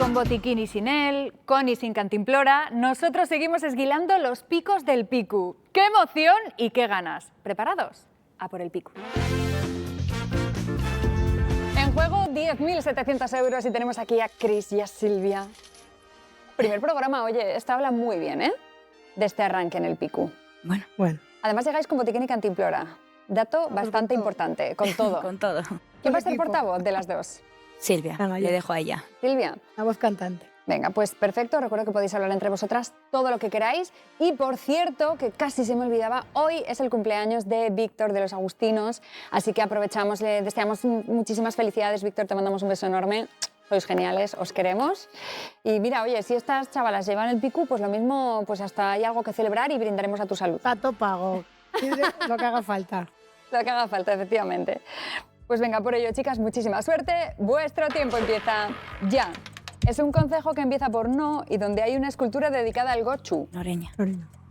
Con botiquín y sin él, con y sin cantimplora, nosotros seguimos esguilando los picos del picu. ¡Qué emoción y qué ganas! ¿Preparados? A por el picu. En juego 10.700 euros y tenemos aquí a Cris y a Silvia. Primer programa, oye, esta habla muy bien, ¿eh? De este arranque en el picu. Bueno. Además llegáis con botiquín y cantimplora. Dato bastante importante, con todo. Con todo. ¿Quién va a ser portavoz de las dos? Silvia, Venga, le yo. dejo a ella. Silvia. La voz cantante. Venga, pues perfecto. Recuerdo que podéis hablar entre vosotras todo lo que queráis. Y por cierto, que casi se me olvidaba, hoy es el cumpleaños de Víctor de los Agustinos. Así que aprovechamos, le deseamos muchísimas felicidades. Víctor, te mandamos un beso enorme. Sois geniales, os queremos. Y mira, oye, si estas chavalas llevan el picu, pues lo mismo, pues hasta hay algo que celebrar y brindaremos a tu salud. Pato pago. Lo que haga falta. Lo que haga falta, efectivamente. Pues venga, por ello, chicas, muchísima suerte. Vuestro tiempo empieza ya. Es un concejo que empieza por no y donde hay una escultura dedicada al gochu. Noreña.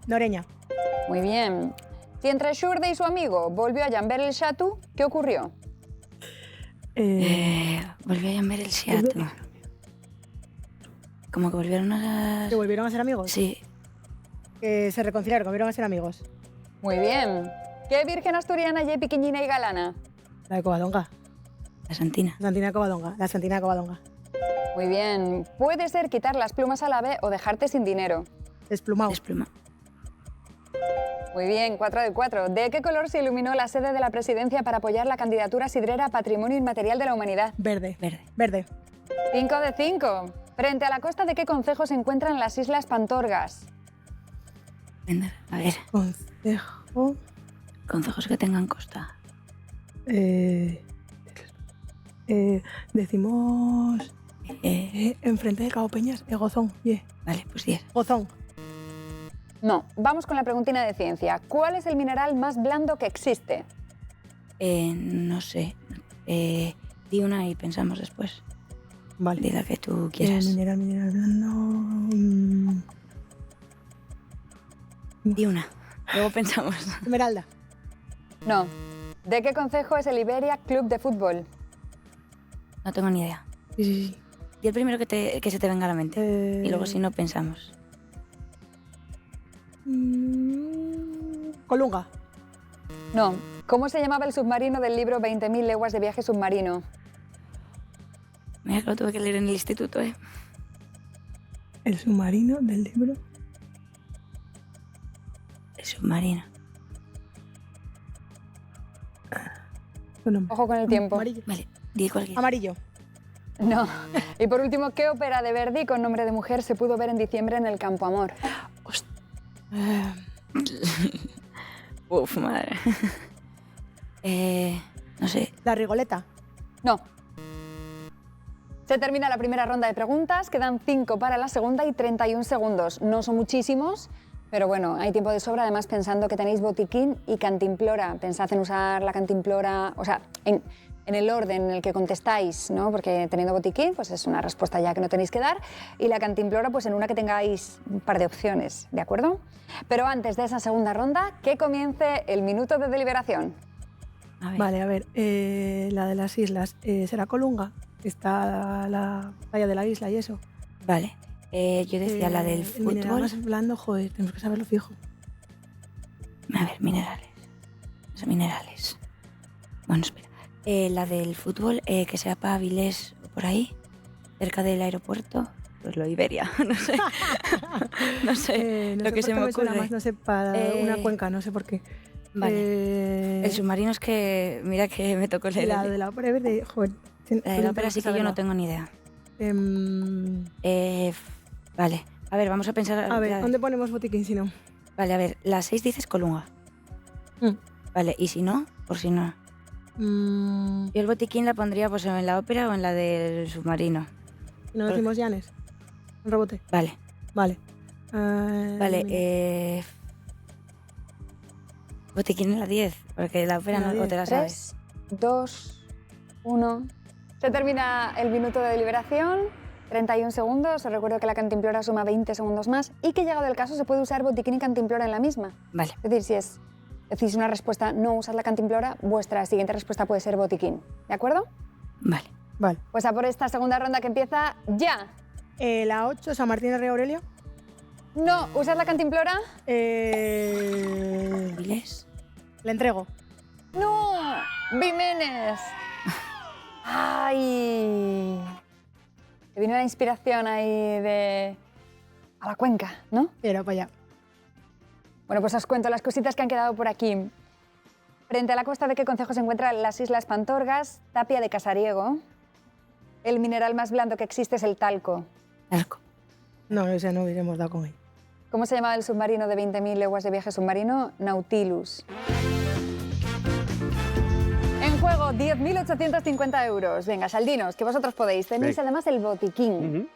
Noreña. Muy bien. Si entre Xurde y su amigo volvió a llamar el Xatu, ¿qué ocurrió? Volvió a llamar el Seattle. Como que volvieron a... ¿Que volvieron a ser amigos? Sí. Que se reconciliaron, que volvieron a ser amigos. Muy bien. ¿Qué virgen asturiana y piquiñina y galana? La de Covadonga. La Santina. La Santina de Covadonga. La Santina de Covadonga. Muy bien. Puede ser quitar las plumas al ave o dejarte sin dinero. Desplumado. Despluma. Muy bien, 4 de 4. ¿De qué color se iluminó la sede de la presidencia para apoyar la candidatura sidrera a Patrimonio Inmaterial de la Humanidad? Verde. Verde. Verde. 5 de 5. ¿Frente a la costa de qué concejo se encuentran las Islas Pantorgas? Venga, a ver. Concejo. Concejos que tengan costa. Decimos... enfrente de Cabo Peñas, Gozón. Yeah. Vale, pues 10. Gozón. No. Vamos con la preguntina de ciencia. ¿Cuál es el mineral más blando que existe? No sé. Di una y pensamos después. Vale. Di la que tú quieras. Mineral blando. Di una. Luego pensamos. Esmeralda. No. ¿De qué concejo es el Iberia Club de Fútbol? No tengo ni idea. Sí. Di el primero que se te venga a la mente. Y luego si no pensamos. Colunga. No. ¿Cómo se llamaba el submarino del libro 20.000 leguas de viaje submarino? Mira que lo tuve que leer en el instituto, ¿eh? El submarino del libro. El submarino. Bueno, Ojo con el tiempo. Amarillo. Vale, di cualquier. Amarillo. No. Y por último, ¿qué ópera de Verdi con nombre de mujer se pudo ver en diciembre en el Campo Amor? Uf, madre. No sé. La Rigoleta. No. Se termina la primera ronda de preguntas, quedan 5 para la segunda y 31 segundos. No son muchísimos, pero bueno, hay tiempo de sobra, además pensando que tenéis botiquín y cantimplora. Pensad en usar la cantimplora, o sea, en el orden en el que contestáis, ¿no? Porque teniendo botiquín, pues es una respuesta ya que no tenéis que dar, y la cantimplora, pues en una que tengáis un par de opciones, ¿de acuerdo? Pero antes de esa segunda ronda, que comience el minuto de deliberación. A ver. Vale, a ver. La de las islas. ¿Será Colunga? Está la playa de la isla y eso. Vale. Yo decía la del El mineral fútbol. más blando, joder, tenemos que saberlo fijo. A ver, minerales. Los minerales. Bueno, espera. La del fútbol, que sea para Avilés o por ahí, cerca del aeropuerto. Pues lo Iberia, no sé. No sé, No lo sé que por se qué me suena ocurre. más, no sé, para una cuenca, no sé por qué. Vale. El submarino es que, mira que me tocó leer. La de la ópera verde, joder. La de la ópera sí que yo no tengo ni idea. Vale. A ver, vamos a pensar... A ver, ¿dónde ponemos botiquín si no? Vale, a ver, la 6 dices Colunga. Vale, y si no, por si no. Yo el botiquín la pondría pues en la ópera o en la del submarino. ¿No decimos Llanes? Un rebote. Vale. Vale. Vale, botiquín en la 10, porque la ópera no te la sabes. 3, 2, 1... Se termina el minuto de deliberación, 31 segundos. Os recuerdo que la cantimplora suma 20 segundos más y que, llegado el caso, se puede usar botiquín y cantimplora en la misma. Vale. Es decir, si decís una respuesta, no usad la cantimplora, vuestra siguiente respuesta puede ser botiquín. ¿De acuerdo? Vale. Vale. Pues a por esta segunda ronda que empieza ya. La 8, San Martín de Rey Aurelio. No, ¿usas la cantimplora? ¿Avilés? Le entrego. ¡No! ¡Viménez! ¡Ay! Te vino la inspiración ahí de... a la Cuenca, ¿no? Era para allá. Bueno, pues os cuento las cositas que han quedado por aquí. Frente a la costa, ¿de qué concejo se encuentran las Islas Pantorgas? Tapia de Casariego. El mineral más blando que existe es el talco. Talco. No, ese no hubiéramos dado con él. ¿Cómo se llamaba el submarino de 20.000 leguas de viaje submarino? Nautilus. En juego, 10.850 euros. Venga, saldinos, que vosotros podéis. Tenéis Venga. además el botiquín.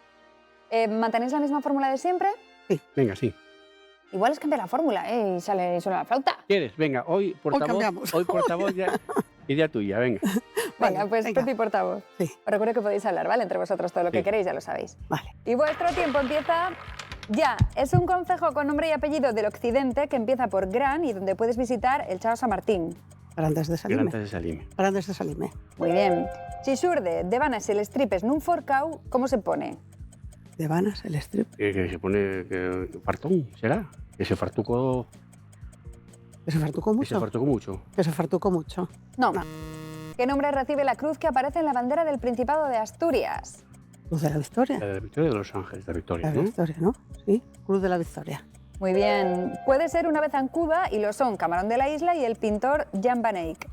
¿Mantenéis la misma fórmula de siempre? Sí, venga, sí. Igual es cambia la fórmula, ¿eh? Y suena la flauta. ¿Quieres? Venga, hoy cambiamos. portavoz ya. Idea tuya, venga. Venga, Vale, pues venga. Pepi portavoz. Sí. Os recuerdo que podéis hablar, ¿vale? Entre vosotros todo lo que Sí. queréis, ya lo sabéis. Vale. Y vuestro tiempo empieza ya. Es un concejo con nombre y apellido del occidente que empieza por Gran y donde puedes visitar el Chao San Martín. Grandes de Salime. Grandes de Salime. Grandes de Salime. Muy bien. Si surde de vanes el stripes nun forcau, ¿cómo se pone? De Vanas, el strip. Que se pone fartón, ¿será? Que se fartucó, Que se fartucó que se mucho. fartucó mucho. Que se fartucó mucho. No. No. ¿Qué nombre recibe la cruz que aparece en la bandera del Principado de Asturias? Cruz de la Victoria. La de la Victoria de Los Ángeles, la Victoria, La ¿no? Victoria, ¿no? Sí. Cruz de la Victoria. Muy bien. Puede ser una vez zancuda y lo son Camarón de la Isla y el pintor Jan van Eyck.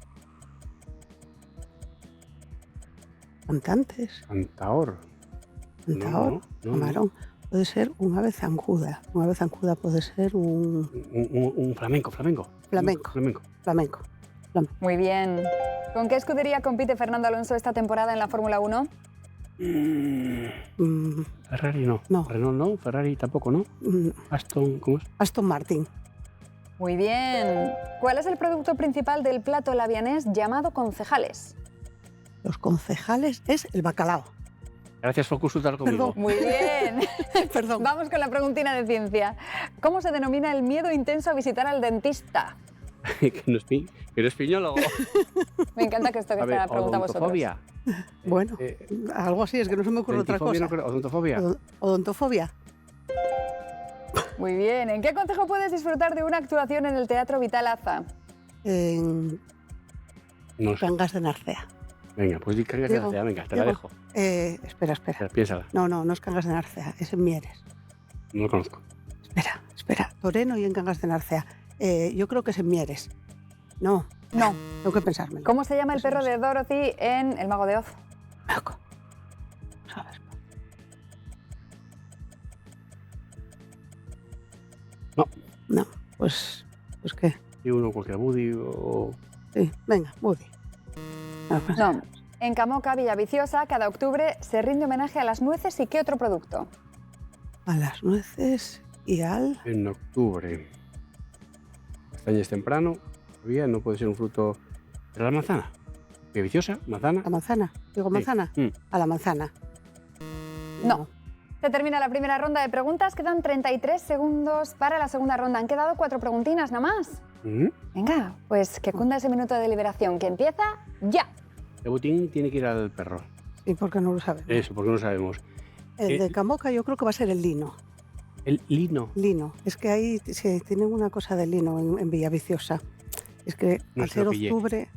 Cantantes. Cantaor. Cantaor. No, no. Camarón. Puede ser un ave zancuda. Un ave zancuda puede ser un Un flamenco. Flamenco. Flamenco. flamenco. Muy bien. ¿Con qué escudería compite Fernando Alonso esta temporada en la Fórmula 1? Mm, Ferrari no. No. Renault no. Ferrari tampoco, ¿no? mm, Aston, ¿cómo es? Aston Martin. Muy bien. ¿Cuál es el producto principal del plato labianés llamado concejales? Los concejales es el bacalao. Gracias por consultar conmigo. Muy bien. Perdón. Vamos con la preguntina de ciencia. ¿Cómo se denomina el miedo intenso a visitar al dentista? que no es piñólogo. Me encanta que esto que A ver, la pregunta a vosotros. odontofobia. Bueno, algo así, es que no se me ocurre otra Dentifobia, cosa. no creo, odontofobia. Odontofobia. Muy bien. ¿En qué concejo puedes disfrutar de una actuación en el Teatro Vital Aza? En No sé. Cangas de Narcea. Venga, pues di cargas de Diego, Narcea, venga, te la Diego. dejo. Espera. Espera, piénsala, No es Cangas de Narcea, es en Mieres. no lo conozco. Espera. Toreno y en Cangas de Narcea. Yo creo que es en Mieres. No, No. tengo que pensármelo. ¿Cómo se llama el Eso perro no sé. de Dorothy en El Mago de Oz? Loco. ¿Sabes? No, pues qué. Y uno cualquier Woody o... Sí, venga, Woody. No. En Camoca, Villaviciosa, cada octubre se rinde homenaje a las nueces y ¿qué otro producto? A las nueces y al... En octubre. Castañas temprano, todavía no puede ser un fruto... ¿Era la manzana? ¿Qué viciosa? ¿Manzana? La manzana. Digo, Sí. manzana. A la manzana. No. Se termina la primera ronda de preguntas. Quedan 33 segundos para la segunda ronda. Han quedado 4 preguntinas nada más. ¿Mm? Venga, pues que cunda ese minuto de deliberación que empieza ya. El botín tiene que ir al perro. Sí, porque no lo sabes. Eso, porque no sabemos. El de Camoca yo creo que va a ser el lino. El lino. Lino. Es que ahí se tienen una cosa de lino en Villaviciosa. Es que No al se ser lo pillé. octubre...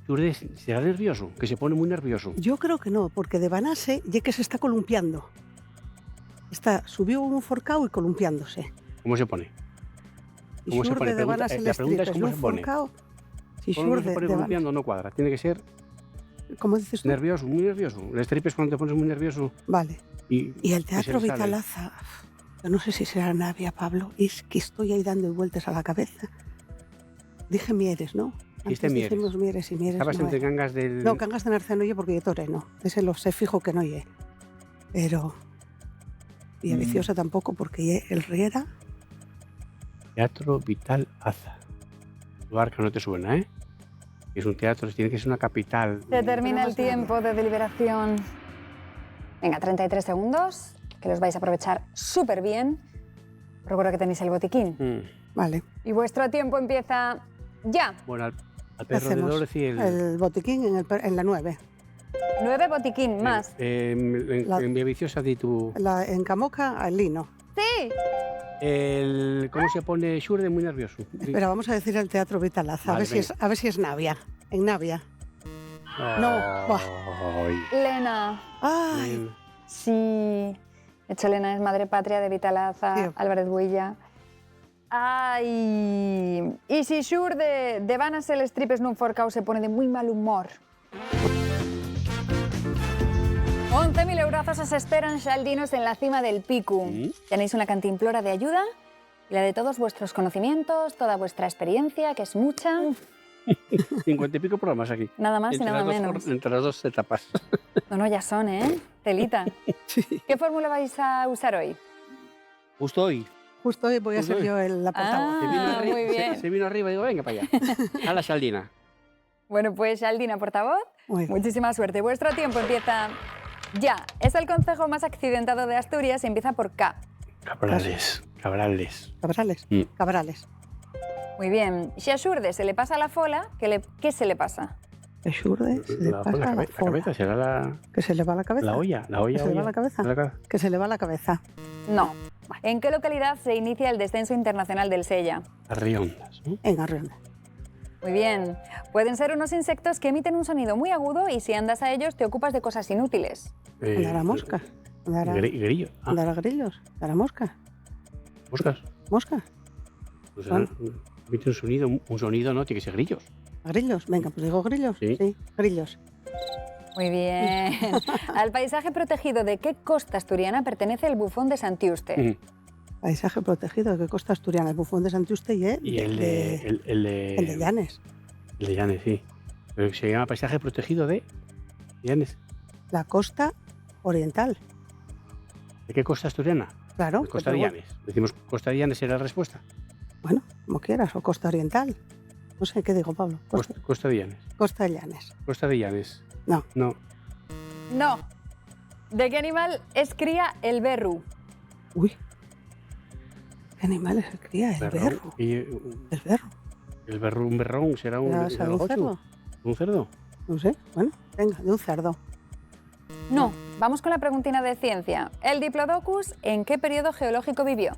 ¿Lourdes será nervioso? Que se pone muy nervioso. Yo creo que no, porque de Banase ya que se está columpiando. Subió un forcao y columpiándose. ¿Cómo se pone? Y ¿Cómo se xurde pone? de Banase La pregunta es el cómo se un pone. forcao. Si ¿Cómo no se xurde pone de columpiando? No cuadra. Tiene que ser Banase. ¿Cómo dices tú? nervioso, muy nervioso. El strip es cuando te pones muy nervioso Vale. y Y el que se Teatro le sale. Vitalaza, yo no sé si será Navia, Pablo, es que estoy ahí dando vueltas a la cabeza. Dije Mieres, ¿no? Dijiste Antes Mieres. dijimos Mieres y Mieres Estabas no entre era. Cangas del... No, Cangas de Narcea no oye porque yo toreno. Ese lo sé fijo que no oye. Pero... Y a Viciosa tampoco porque oye el Riera. Teatro Vital Aza. Lugar que no te suena, ¿eh? Es un teatro, tiene que ser una capital. Se termina el más nada. tiempo de deliberación. Venga, 33 segundos, que los vais a aprovechar súper bien. Os recuerdo que tenéis el botiquín. Vale. Y vuestro tiempo empieza ya. Bueno, al ¿Qué perro de hacemos? Dorothy, El botiquín en la 9. 9 botiquín, más. En Vía Viciosa di tú. En Camoca, al lino. ¡Sí! ¿Cómo se pone Xurde? Muy nervioso. Pero vamos a decir el Teatro Vitalaza, Vale, a ver si es Navia. En Navia. No, buah. Ay. Lena. Ay, Sí. De hecho, Lena es madre patria de Vitalaza, Tío. Álvarez Builla. Ay. Y si Xurde de van a ser els tripes nun forcau se pone de muy mal humor. 11.000 eurazos os esperan, xaldinos, en la cima del pico. Tenéis una cantimplora de ayuda y la de todos vuestros conocimientos, toda vuestra experiencia, que es mucha. 50 y pico programas aquí. Nada más y nada menos. Entre las dos etapas. No, ya son, ¿eh? Telita. ¿Qué fórmula vais a usar hoy? Justo hoy. justo hoy voy a ser yo la portavoz. Ah, muy bien. Se vino arriba y digo, venga para allá. A la Xaldina. Bueno, pues Xaldina, portavoz, Muy bien. muchísima suerte. Vuestro tiempo empieza ya. Es el concejo más accidentado de Asturias y empieza por K. Cabrales. Cabrales. Cabrales, Mm. cabrales. Muy bien. Si a Xurde se le pasa la fola, ¿qué se le pasa? Que Xurde se le pasa la cabeza será la, Que se le va la cabeza. la olla. La olla. ¿Que se le va olla. la cabeza? La cabeza. Que se le va la cabeza. No. ¿En qué localidad se inicia el descenso internacional del Sella? Las riondas, ¿no? En Arreón. Muy bien. Pueden ser unos insectos que emiten un sonido muy agudo y si andas a ellos te ocupas de cosas inútiles. Andar a moscas. Andar a Grillo. Ah, andar a grillos. Andar a moscas. moscas. Moscas. Pues ¿Cuál? emite un sonido, no, tiene que ser grillos. ¿A grillos? Venga, pues digo grillos. Sí. Grillos. Muy bien. ¿Al paisaje protegido de qué costa asturiana pertenece el bufón de Santiuste? Mm. Paisaje protegido de costa asturiana. El bufón de Santiuste y Y el de Llanes. El de Llanes, sí. Pero se llama paisaje protegido de Llanes. La costa oriental. ¿De qué costa asturiana? Claro. De Costa pero de bueno, Llanes. Decimos Costa de Llanes será la respuesta. Bueno, como quieras. O costa oriental. No sé, ¿qué digo, Pablo? Costa de Llanes. Costa de Llanes. Costa de Llanes. No. No. No. ¿De qué animal es cría el berru? Uy. ¿Qué animales se cría? El berro. Y, El berro. el berro, un berrón será un, ¿Será un gochu. cerdo? ¿Un cerdo? No sé. Bueno, venga, de un cerdo. No. Vamos con la preguntina de ciencia. ¿El Diplodocus en qué periodo geológico vivió?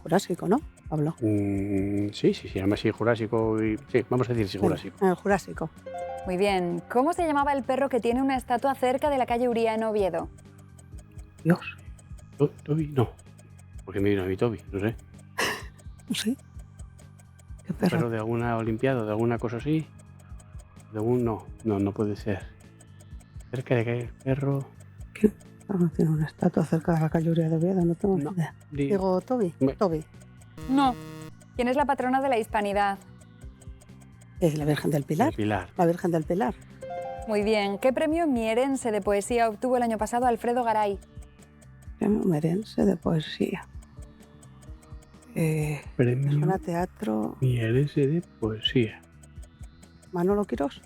Jurásico, ¿no, Pablo? Sí, se llama así Jurásico. Sí, vamos a decir sí, Jurásico. En el Jurásico. Muy bien. ¿Cómo se llamaba el perro que tiene una estatua cerca de la calle Uría en Oviedo? Dios. Toby, no. Porque me vino a mí Toby, no sé. No sé. ¿Qué Un perro? perro de alguna olimpiada, de alguna cosa así. De un no puede ser. Cerca de qué perro. No tiene una estatua cerca de la calle Uría de Oviedo, no tengo ni No. idea. Digo, Toby. Me- Toby. No. ¿Quién es la patrona de la hispanidad? La Virgen del Pilar. El Pilar. La Virgen del Pilar. Muy bien. ¿Qué premio mierense de poesía obtuvo el año pasado Alfredo Garay? Premio Merense de poesía. Premio Persona Teatro. Mierense de poesía. Manolo Quirós.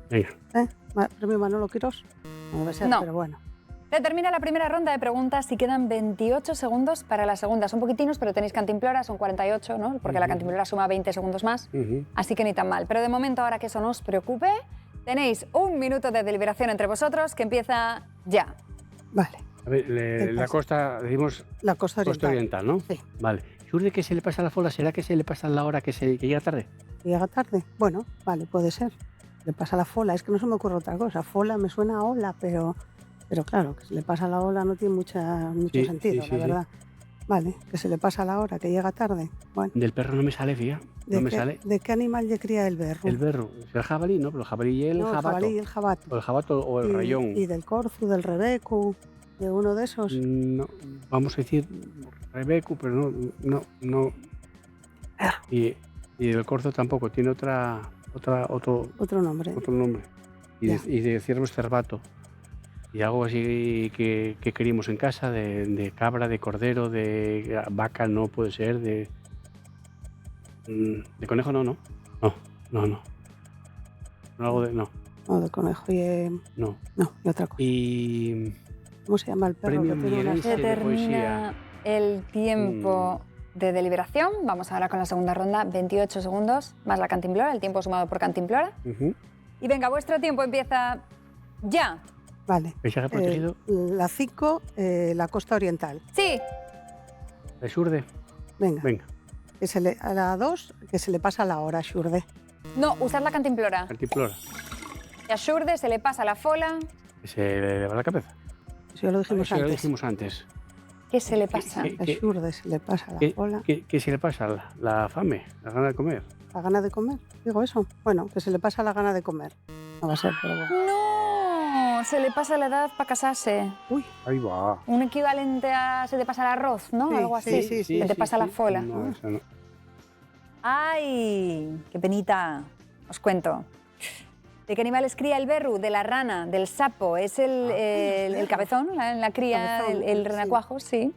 Venga. Premio Manolo Quirós. No debe ser, No. pero bueno. Se termina la primera ronda de preguntas y quedan 28 segundos para la segunda. Son poquitinos, pero tenéis cantimplora, son 48, ¿no? Porque la cantimplora suma 20 segundos más, así que ni tan mal. Pero de momento, ahora que eso no os preocupe, tenéis un minuto de deliberación entre vosotros que empieza ya. Vale. A ver, la costa, decimos La costa costa oriental. oriental, ¿no? Sí. Vale. ¿Xurde que se le pasa la fola? ¿Será que se le pasa la hora que llega tarde? ¿Llega tarde? Bueno, vale, puede ser. Le pasa la fola. Es que no se me ocurre otra cosa. Fola me suena a ola, pero claro, que se le pasa la ola no tiene mucho Sí, sentido, sí, la sí. verdad. Vale, que se le pasa la hora, que llega tarde. Bueno, Del perro no me sale, fía. No me sale. ¿de qué animal le cría el berro? El berro. ¿Será el jabalí? No, pero el jabalí y el No, el jabato. jabalí y el jabato. O el jabato o el rayón. Y del corzu, del rebecu, de uno de esos. No, vamos a decir Rebecu, pero no. Y del corzo tampoco, tiene otro Otro nombre. nombre. Y Ya. de ciervos cervato. Y algo así que queríamos en casa, de cabra, de cordero, de vaca, no puede ser, de conejo no. No, algo de, no. No, de conejo y... No. No, y otra cosa. Y ¿Cómo se llama el perro Premio que tiene una Mierense Se de termina el tiempo de deliberación. Vamos ahora con la segunda ronda, 28 segundos, más la cantimplora, el tiempo sumado por cantimplora. ujú, Y venga, vuestro tiempo empieza Ya. Vale. Paisaje protegido. La 5, la costa oriental. Sí. El Xurde. Venga. Venga. A la 2, que se le pasa la hora, Xurde. No, usar la cantimplora. Cantimplora. Y a Xurde se le pasa la fola. Que se le va la cabeza. Eso ya lo dijimos Eso ya lo antes. dijimos antes. ¿Qué se le pasa? ¿Qué? A Xurde se le pasa la ¿Qué, fola. qué se le pasa? ¿La fame? ¿La gana de comer? ¿La gana de comer? Digo eso. Bueno, que se le pasa la gana de comer. No va a ser, pero bueno. No, se le pasa la edad para casarse. Uy, Ahí va. Un equivalente a se te pasa el arroz, ¿no? Sí, Algo así. sí, Que te pasa la fola. No, eso no. ¡Ay! ¡Qué penita! Os cuento. ¿De qué animal es cría el berru? De la rana, del sapo. Es el cabezón, la cría, Cabezón, el sí. renacuajo, sí.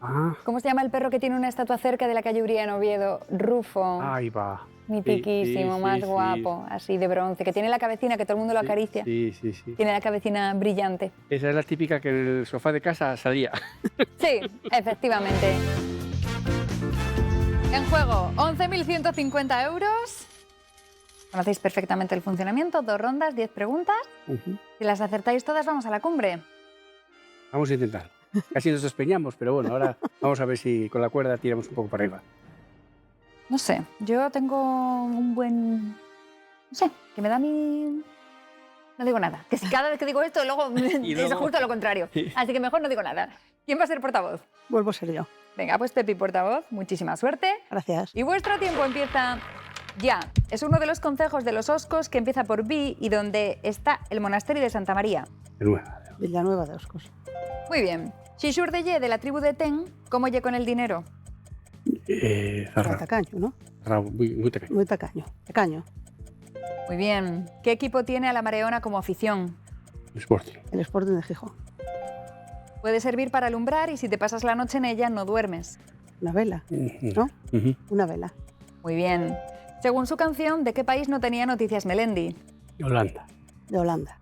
Ah, ¿Cómo se llama el perro que tiene una estatua cerca de la calle Uría en Oviedo? Rufo. ahí va. Mitiquísimo, Sí, más sí, guapo, así de bronce, que tiene la cabecina, que todo el mundo lo acaricia. Sí. Tiene la cabecina brillante. Esa es la típica que en el sofá de casa salía. Sí, efectivamente. En juego, 11.150 euros. Conocéis perfectamente el funcionamiento, 2 rondas, 10 preguntas. Si las acertáis todas, vamos a la cumbre. Vamos a intentar. Casi nos despeñamos, pero bueno, ahora vamos a ver si con la cuerda tiramos un poco para arriba. No sé, yo tengo un buen... No sé, que me da mi... No digo nada. Que si cada vez que digo esto, luego Y es luego- justo lo contrario. Así que mejor no digo nada. ¿Quién va a ser portavoz? vuelvo a ser yo. Venga, pues Pepi, portavoz. Muchísima suerte. Gracias. Y vuestro tiempo empieza ya. Es uno de los concejos de los Oscos que empieza por B y donde está el monasterio de Santa María. De nuevo. Villanueva de Oscos. Muy bien. Shishur de Ye, de la tribu de Ten, ¿cómo lle con el dinero? Era tacaño, ¿no? Muy tacaño. Muy tacaño. Tacaño. Muy bien. ¿Qué equipo tiene a la Mareona como afición? Sporting. El Sporting de Gijón. Puede servir para alumbrar y si te pasas la noche en ella no duermes. Una vela, ¿no? Ujú. Una vela. Muy bien. Según su canción, ¿de qué país no tenía noticias Melendi? Holanda. De Holanda.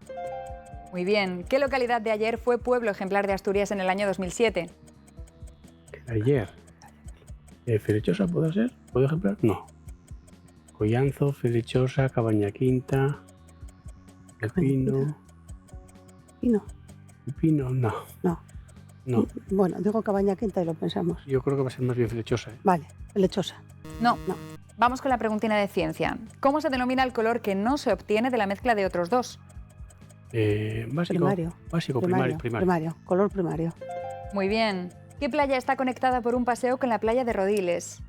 Muy bien. ¿Qué localidad de ayer fue pueblo ejemplar de Asturias en el año 2007? Ayer. ¿Felechosa puede ser? ¿Puedo ejemplar? No. Collanzo, Felechosa, Cabaña Quinta, El Pino. Pino. El Pino, no. No. No. Bueno, digo Cabaña Quinta y lo pensamos. Yo creo que va a ser más bien Felechosa. Vale, lechosa. No. No. Vamos con la preguntina de ciencia. ¿Cómo se denomina el color que no se obtiene de la mezcla de otros dos? Básico. Primario. Básico, Primario. primario. Color primario. Muy bien. ¿Qué playa está conectada por un paseo con la playa de Rodiles?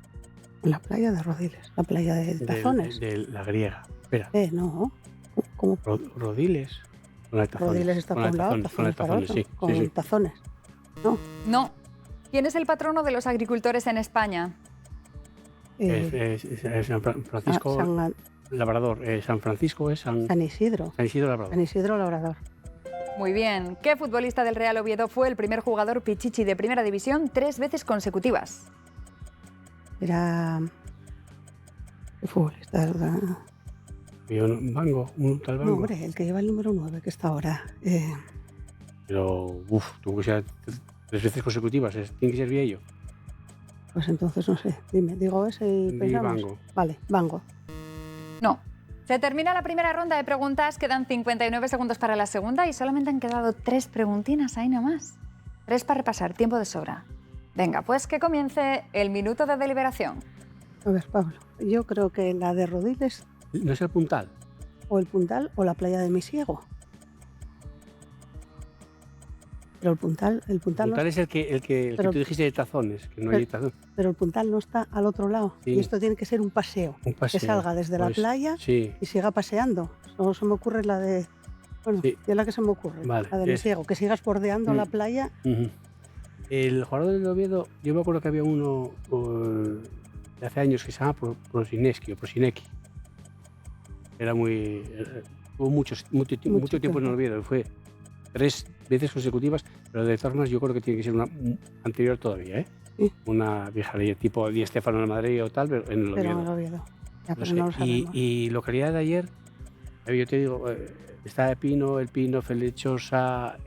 La playa de Rodiles. La playa de Tazones. De la griega. Espera. No. ¿Cómo? Rodiles. Con la de Tazones. Rodiles está Con por la un de lado, Tazones, con la de Tazones para Tazones, otro. sí. Con sí, sí. tazones. No. ¿Quién es el patrono de los agricultores en España? Es San Francisco Labrador. San Francisco es San Isidro. San Isidro Labrador. San Isidro Labrador. Muy bien. ¿Qué futbolista del Real Oviedo fue el primer jugador pichichi de Primera División 3 veces consecutivas? Era... ¿Qué futbolista? Bango, un tal No, Bango. hombre, el que lleva el número 9, que está ahora. Pero, tuvo que ser 3 veces consecutivas. Tiene que ser Viejo. Pues entonces no sé. Dime, digo ese y Di pensamos. Bango. Vale, Bango. No. Se termina la primera ronda de preguntas, quedan 59 segundos para la segunda y solamente han quedado 3 preguntinas ahí nomás. 3 para repasar, tiempo de sobra. Venga, pues que comience el minuto de deliberación. A ver, Pablo, yo creo que la de Rodiles No es el puntal. o el Puntal o la playa de Misiego. Pero el Puntal El puntal es el que pero- tú dijiste de Tazones, que no pero- hay tazón. pero el Puntal no está al otro lado. Sí. Y esto tiene que ser un paseo. Un paseo. Que salga desde la Pues, playa Sí. y siga paseando. Solo se me ocurre la de... Bueno, Sí. es la que se me ocurre. Vale, La de es- Misiego. Que sigas bordeando Mm. la playa. Ujú. El jugador del Oviedo, yo me acuerdo que había uno de hace años que se llama Prosinecki. Era muy... Tuvo mucho tiempo en tiempo. el Oviedo. Fue 3 veces consecutivas, pero de todas formas yo creo que tiene que ser una anterior todavía, ¿eh? Sí. Una vieja ley tipo Di Stéfano en Madrid o tal, pero en el Pero Oviedo. en el Oviedo. Ya, No pero sé. no lo sabemos. Y localidad de ayer, yo te digo, está El Pino, Felechosa,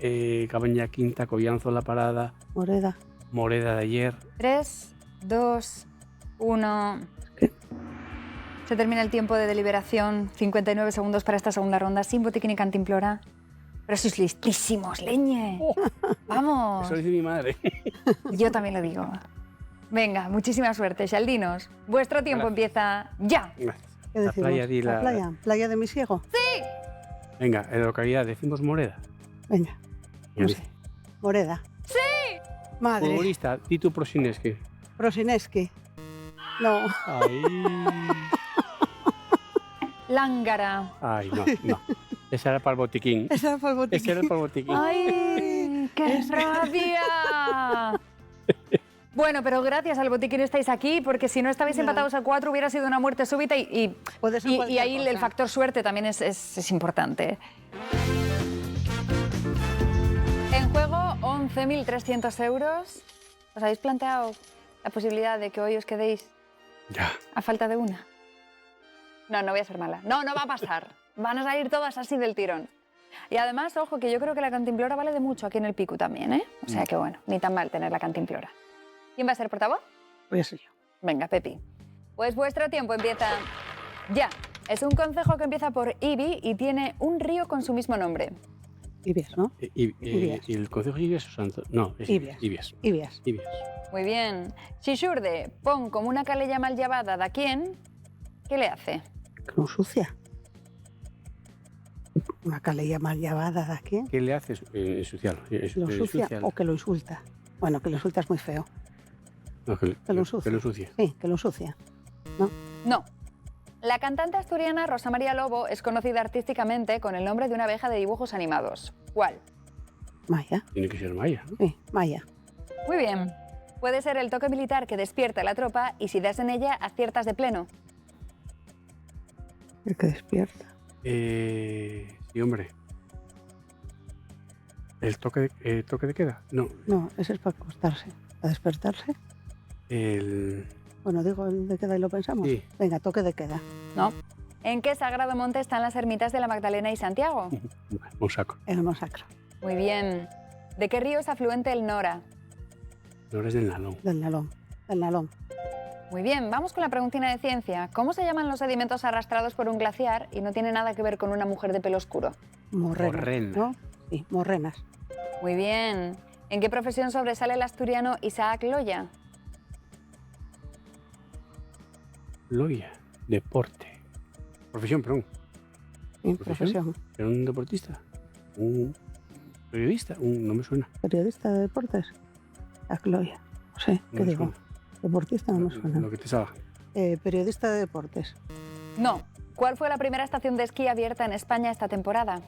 Cabaña Quinta, Collanzo La Parada, Moreda. Moreda de ayer. 3, 2, 1... ¿Qué? Se termina el tiempo de deliberación. 59 segundos para esta segunda ronda, sin botiquín y cantimplora. Pero sois listísimos, leñe. Vamos. Eso dice mi madre. Yo también lo digo. Venga, muchísima suerte, Xaldinos. Vuestro tiempo empieza ya. ¿Qué decimos? playa, di la- playa. ¿Playa de Misiego? Venga, en la localidad decimos Moreda. Venga, no sé. Moreda. ¡Sí! Madre. Futbolista, Titu Prosineski. Prosineski. No. Ay. Lángara. Ay, no. Esa era para el botiquín. Esa era para el botiquín. Ese era para el botiquín. ¡Ay, qué rabia! Bueno, pero gracias al botiquín estáis aquí, porque si no estabais Ya. empatados a 4 hubiera sido una muerte súbita y Puede ser y cualquier ahí el cosa. factor suerte también es importante. En juego, 11.300 euros. ¿Os habéis planteado la posibilidad de que hoy os quedéis Ya. a falta de una? No, no voy a ser mala. No, no va a pasar. Van a salir todas así del tirón. Y además, ojo, que yo creo que la cantimplora vale de mucho aquí en el Picu también, ¿eh? O sea que bueno, ni tan mal tener la cantimplora. ¿Quién va a ser portavoz? Voy a ser yo. Venga, Pepi. Pues vuestro tiempo empieza ya. Es un concejo que empieza por Ibi y tiene un río con su mismo nombre. Ibias, ¿no? ¿Y el concejo Ibias o Santo? No, es Ibias. Ibias. Ibias. Ibias. Muy bien. Si xurde pon como una calella mal llevada da quién, ¿qué le hace? Que lo ensucia. Una calella mal llevada de aquí. ¿Qué le haces? Ensuciarlo. Lo ensucia o que lo insulta. Bueno, que lo insulta es muy feo. No, que lo ensucia. Que lo ensucie. Sí, que lo ensucia. No. La cantante asturiana Rosa María Lobo es conocida artísticamente con el nombre de una abeja de dibujos animados. ¿Cuál? Maya. Tiene que ser Maya, ¿no? Sí, Maya. Muy bien. Puede ser el toque militar que despierta a la tropa y si das en ella aciertas de pleno. El que despierta. Sí, hombre. ¿El toque de queda? No. No, ese es para acostarse. Para despertarse. El... Bueno, digo el de queda y lo pensamos. Sí. Venga, toque de queda. ¿No? ¿En qué sagrado monte están las ermitas de la Magdalena y Santiago? Un saco. El masacre. Muy bien. ¿De qué río es afluente el Nora? No eres del Nalón. Del Nalón. Del Nalón. Muy bien, vamos con la preguntina de ciencia. ¿Cómo se llaman los sedimentos arrastrados por un glaciar y no tiene nada que ver con una mujer de pelo oscuro? Morrenas. Morrena. ¿No? Sí, morrenas. Muy bien. ¿En qué profesión sobresale el asturiano Isaac Loya? Loya. Deporte. Profesión, perdón. Sí, ¿Profesión? profesión. ¿Era un deportista? ¿Un periodista? No me suena. Periodista de deportes. Acloya. No sé, No ¿qué me digo? suena. Deportista no me suena. Lo que te salga. Periodista de deportes. No. ¿Cuál fue la primera estación de esquí abierta en España esta temporada?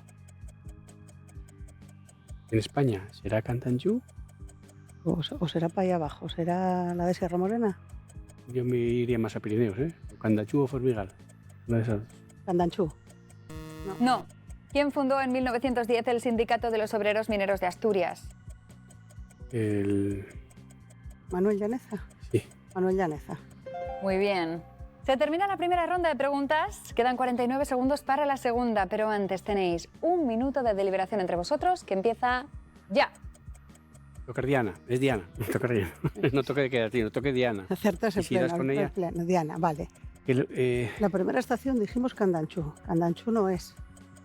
En España, ¿será Cantanchú? O será para allá abajo. ¿Será la de Sierra Morena? Yo me iría más a Pirineos, ¿eh? Candachú o Formigal. Una de esas. Candanchú. No. ¿Quién fundó en 1910 el Sindicato de los Obreros Mineros de Asturias? El... Manuel Llaneza. Sí. Manuel Llaneza. Muy bien. Se termina la primera ronda de preguntas. Quedan 49 segundos para la segunda, pero antes tenéis un minuto de deliberación entre vosotros que empieza ya. Tocar Diana. Es Diana. Tocar Diana. No toque de queda, tío. Toque Diana. Acertas en ¿Y si das pleno, con ella? en pleno. Diana, vale. La primera estación dijimos Candanchú. Candanchú no es.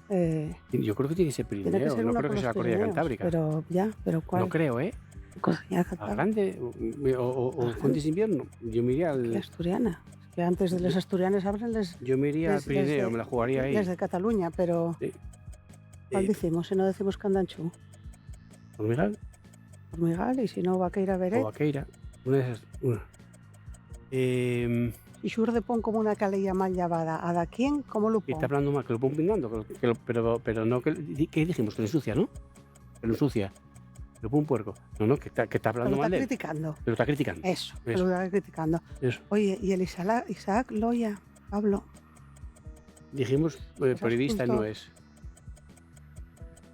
Yo creo que tiene que ser Tiene que Pirineo. ser No una creo por que sea los la cordillera Pirineos, cantábrica. pero ¿cuál? No creo, ¿eh? Cordillera ¿A Cantábrica. grande? ¿O Fuentes de invierno? Yo me iría ¿Qué al... asturiana? Es que antes de los asturianes abren Yo me iría al Pirineo, me la jugaría ahí. Desde Cataluña, pero Sí. ¿cuál decimos? Si no decimos Candanchú. Formigal Formigal, y si no, Vaqueira Beret. o Vaqueira. Una de esas. Una. Y xurde pon como una calella mal llavada. ¿A da quién? ¿Cómo lo Y pon? está hablando mal, que lo pongo pingando, pero no, ¿qué dijimos? Que lo ensucia, ¿no? Que lo ensucia. Lo pone un puerco. No, que está Pero hablando lo mal está de él. criticando. Pero está criticando. Eso, que Eso. lo está criticando. Eso. Oye, y el Isaac Loya, Pablo, Dijimos, periodista escultor. no es.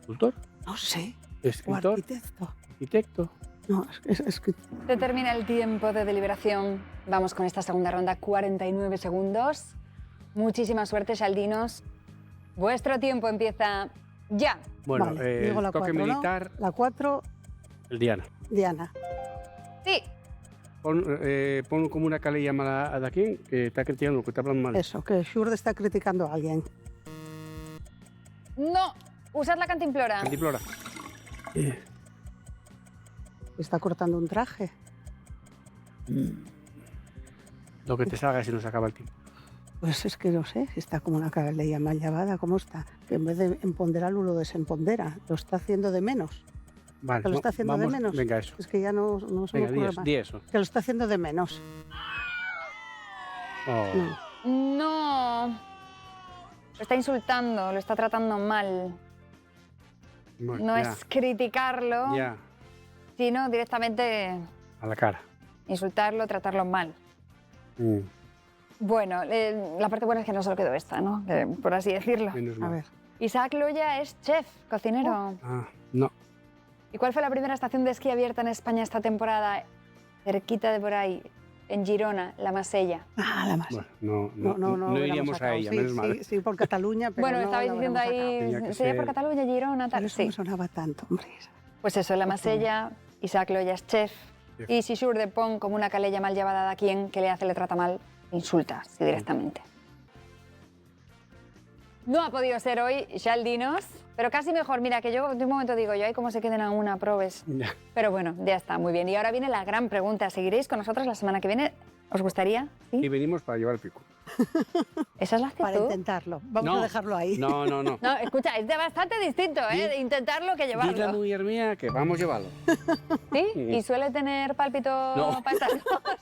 ¿Escultor? no sé, o ¿Escritor? arquitecto. ¿Arquitecto? No, es que Se termina el tiempo de deliberación. Vamos con esta segunda ronda, 49 segundos. Muchísima suerte, Xaldinos. Vuestro tiempo empieza ya. Bueno, vale, digo el la toque 4, ¿no? militar, La 4, el Diana. Diana. Sí. Pon como una calella mala a quién, que está criticando, que está hablando mal. Eso, que Xurde está criticando a alguien. No. Usad la cantimplora. Cantimplora. Está cortando un traje. Lo que te salga si no se acaba el tiempo. Pues es que no sé, está como una cabellera mal llevada, ¿cómo está? Que en vez de empoderarlo lo desempodera, lo está haciendo de menos. Vale, Que lo está haciendo de menos. Venga, eso. Es que ya no se me Venga, ocurre más. di eso. Que lo está haciendo de menos. Oh. No. No. Lo está insultando, lo está tratando mal. Bueno, No ya, es criticarlo, ya, sino directamente a la cara. insultarlo, tratarlo mal. Mm, Bueno, la parte buena es que no solo quedó esta, ¿no? Por así decirlo. menos A mal. ver, Isaac Loya es chef, cocinero. Ah, no. ¿Y cuál fue la primera estación de esquí abierta en España esta temporada? Cerquita de por ahí, en Girona, la Masella. la más. Bueno, No no iríamos hubiéramos a sacado. ella, Sí, menos mal. Sí, por Cataluña, pero Bueno, no estabais la diciendo hubiéramos ahí, Tenía que sería ser- por Cataluña, Girona, sacado. tal. Pero eso Sí. no sonaba tanto, hombre. Pues eso, la Masella, Isaac Loya es chef. Chef. Y si Sure de Pont, como una calella mal llevada de a quien que le hace, le trata mal, insulta así directamente. No ha podido ser hoy Xaldinos, pero casi mejor. Mira, que yo de un momento digo yo, ay, cómo se queden a una, probes. Ya. Pero bueno, ya está, muy bien. Y ahora viene la gran pregunta. ¿Seguiréis con nosotros la semana que viene? ¿Os gustaría? Y ¿Sí? venimos para llevar el pico. ¿Esa es la actitud? Para intentarlo. Vamos No. a dejarlo ahí. No. No, escucha, es de bastante distinto, ¿eh? Di- De intentarlo que Dile a llevarlo. mujer mía que vamos a llevarlo. ¿Sí? ¿Y suele tener pálpito No. para estas cosas?